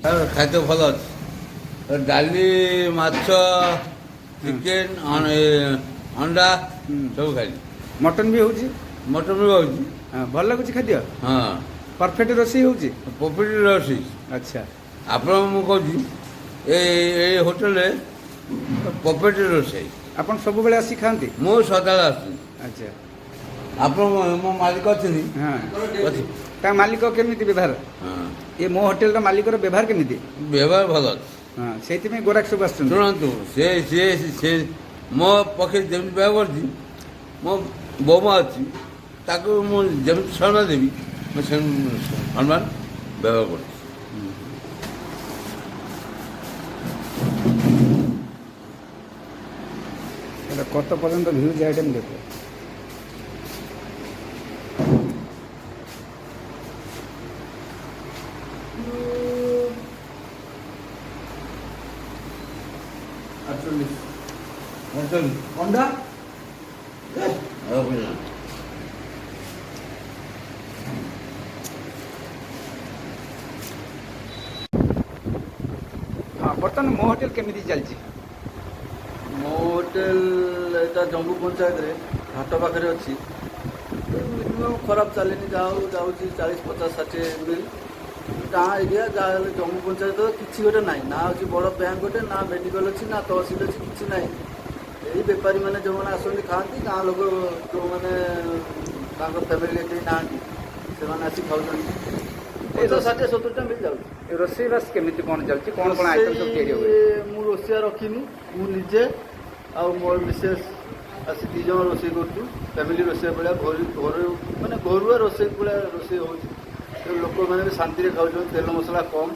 ଖାଦ୍ୟ ଭଲ ଅଛି। ଡାଲି, ମାଛ, ଚିକେନ, ଅଣ୍ଡା ସବୁ ଖାଇଲି। ମଟନ୍ ବି ହେଉଛି? ମଟନ ବି ହେଉଛି। ଭଲ ଲାଗୁଛି ଖାଦ୍ୟ? ହଁ, ପରଫେକ୍ଟ ରୋଷେଇ ହେଉଛି? ପୋପିଟି ରୋଷେଇ। ଆଚ୍ଛା। ଆପଣ ମୁଁ କହୁଛି ଏଇ ହୋଟେଲରେ ପୋପିଟି ରୋଷେଇ। ଆପଣ ସବୁବେଳେ ଆସି ଖାଆନ୍ତି? ମୁଁ ସଦାବେଳେ ଆସୁଛି। ଆଚ୍ଛା। ଆପଣ ମୋ ମାଲିକ ଅଛନ୍ତି? ହଁ। ଅଛି। ତା ମାଲିକ କେମିତି ବ୍ୟବହାର? ହଁ, ଏ ମୋ ହୋଟେଲର ମାଲିକର ବ୍ୟବହାର କେମିତି? ବ୍ୟବହାର ଭଲ ଅଛି। ହଁ, ସେଇଥିପାଇଁ ଗୋରାକ ସବୁ ଆସୁଛନ୍ତି। ଶୁଣନ୍ତୁ, ସେ ମୋ ପକ୍ଷେ ଯେମିତି ବ୍ୟବହାର କରୁଛି, ମୋ ବୋମା ଅଛି, ତାକୁ ମୁଁ ଯେମିତି ସମ୍ମାନ ଦେବି, ମୁଁ ସେମିତି ସମ୍ମାନ ବ୍ୟବହାର କରୁଛି। এটা কত পর্যন্ত ভিউজ আইটেম দেখো। অন্ডা ହଁ, ବର୍ତ୍ତମାନ ମୋ ହୋଟେଲ କେମିତି ଚାଲିଛି? ମୋ ହୋଟେଲ ଏଇଟା ଜମ୍ବୁ ପଞ୍ଚାୟତରେ ଘାଟ ପାଖରେ ଅଛି। ମିନିମମ୍ ଖରାପ ଚାଲିନି, ଯାଉଛି 40, 50, 60 ମିଲ୍। ଗାଁ ଏରିଆ ଯାହା ହେଲେ ଜମ୍ବୁ ପଞ୍ଚାୟତ କିଛି ଗୋଟେ ନାହିଁ, ନା ଅଛି ବଡ଼ ବ୍ୟାଙ୍କ ଗୋଟେ, ନା ମେଡ଼ିକାଲ ଅଛି, ନା ତହସିଲ ଅଛି, କିଛି ନାହିଁ। ଏଇ ବେପାରୀମାନେ ଯେଉଁମାନେ ଆସନ୍ତି ଖାଆନ୍ତି, ଗାଁ ଲୋକ ଯେଉଁମାନେ ତାଙ୍କ ଫ୍ୟାମିଲିରେ କେହି ନାହାନ୍ତି ସେମାନେ ଆସି ଖାଉଛନ୍ତି। 50, 60, 70ଟା ମିଲ୍ ଯାଉଛି। ରୋଷେଇବାସ କେମିତି କ'ଣ ଚାଲିଛି? କ'ଣ କ'ଣ ଆଇଟମ୍ ସବୁ ତିଆରି ହୁଏ? ମୁଁ ରୋଷେଇଆ ରଖିନି, ମୁଁ ନିଜେ ଆଉ ମୋର ମିସେସ୍ ଆସି 2 ଜଣ ରୋଷେଇ କରୁଛୁ। ଫ୍ୟାମିଲି ରୋଷେଇ ଭଳିଆ ଘରେ ମାନେ ଘରୁଆ ରୋଷେଇ ଭଳିଆ ରୋଷେଇ ହେଉଛି। ଲୋକମାନେ ବି ଶାନ୍ତିରେ ଖାଉଛନ୍ତି, ତେଲ ମସଲା କମ୍।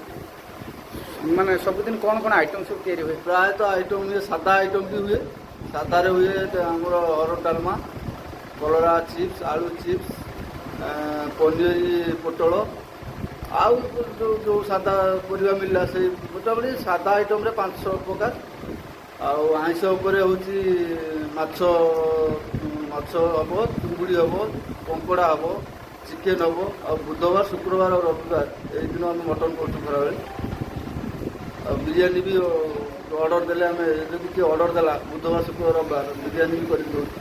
ମାନେ ସବୁଦିନ କ'ଣ କ'ଣ ଆଇଟମ୍ ସବୁ ତିଆରି ହୁଏ? ପ୍ରାୟତଃ ଆଇଟମ୍ ହୁଏ, ସାଧା ଆଇଟମ୍ ବି ହୁଏ। ସାଧାରେ ହୁଏ ଆମର ହରଡ଼ ଡାଲମା, କଲରା ଚିପ୍ସ, ଆଳୁ ଚିପ୍ସ, ପନିର, ପୋଟଳ, ଆଉ ଯେଉଁ ସାଧା ପରିବା ମିଳିଲା ସେଇ ମୋଟାମୋଟି ସାଧା ଆଇଟମ୍ରେ 5-6 ପ୍ରକାର। ଆଉ ଆଇଁଷ ଉପରେ ହେଉଛି ମାଛ ହେବ, ଚିଙ୍ଗୁଡ଼ି ହେବ, କଙ୍କଡ଼ା ହେବ, ଚିକେନ୍ ହେବ। ଆଉ ବୁଧବାର, ଶୁକ୍ରବାର ଆଉ ରବିବାର ଏଇ ଦିନ ଆମେ ମଟନ୍ କରୁଛୁ ଖରାବେଳେ। ଆଉ ବିରିୟାନୀ ବି ଅର୍ଡ଼ର ଦେଲେ, ଆମେ ଯଦି କିଏ ଅର୍ଡ଼ର ଦେଲା ବୁଧବାର, ଶୁକ୍ରବାର, ରବିବାର ବିରିୟାନୀ ବି କରିକି ଦେଉଛୁ।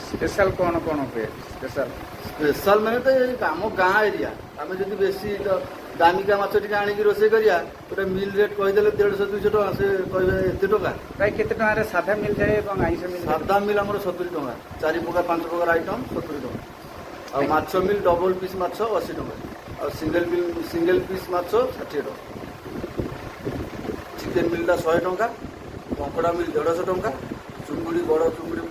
ସ୍ପେଶାଲ କ'ଣ କ'ଣ ହୁଏ? ସ୍ପେଶାଲ ମାନେ ତ ଏଇ ଆମ ଗାଁ ଏରିଆ, ଆମେ ଯଦି ବେଶୀ ଦାମିକା ମାଛ ଟିକେ ଆଣିକି ରୋଷେଇ କରିବା, ଗୋଟେ ମିଲ୍ ରେଟ୍ କହିଦେଲେ 150-200 ଟଙ୍କା, ସେ କହିବେ ଏତେ ଟଙ୍କା। ପ୍ରାୟ କେତେ ଟଙ୍କାରେ ସାଧା ମିଳିଯାଏ ଏବଂ ଆଇଁଷ ମିଳିଯାଏ? ସାଧା ମିଲ୍ ଆମର 70 ଟଙ୍କା, 4 ପ୍ରକାର 5 ପ୍ରକାର ଆଇଟମ୍ 70 ଟଙ୍କା। ଆଉ ମାଛ ମିଲ୍ ଡବଲ ପିସ୍ ମାଛ 80 ଟଙ୍କା। ଆଉ ସିଙ୍ଗଲ ପିସ୍ ମାଛ 60 ଟଙ୍କା। ଚିକେନ୍ ମିଲ୍ଟା 100 ଟଙ୍କା, କଙ୍କଡ଼ା ମିଲ୍ 150 ଟଙ୍କା, ଚୁଙ୍ଗୁଡ଼ି ବଡ଼ ଚୁଙ୍ଗୁଡ଼ି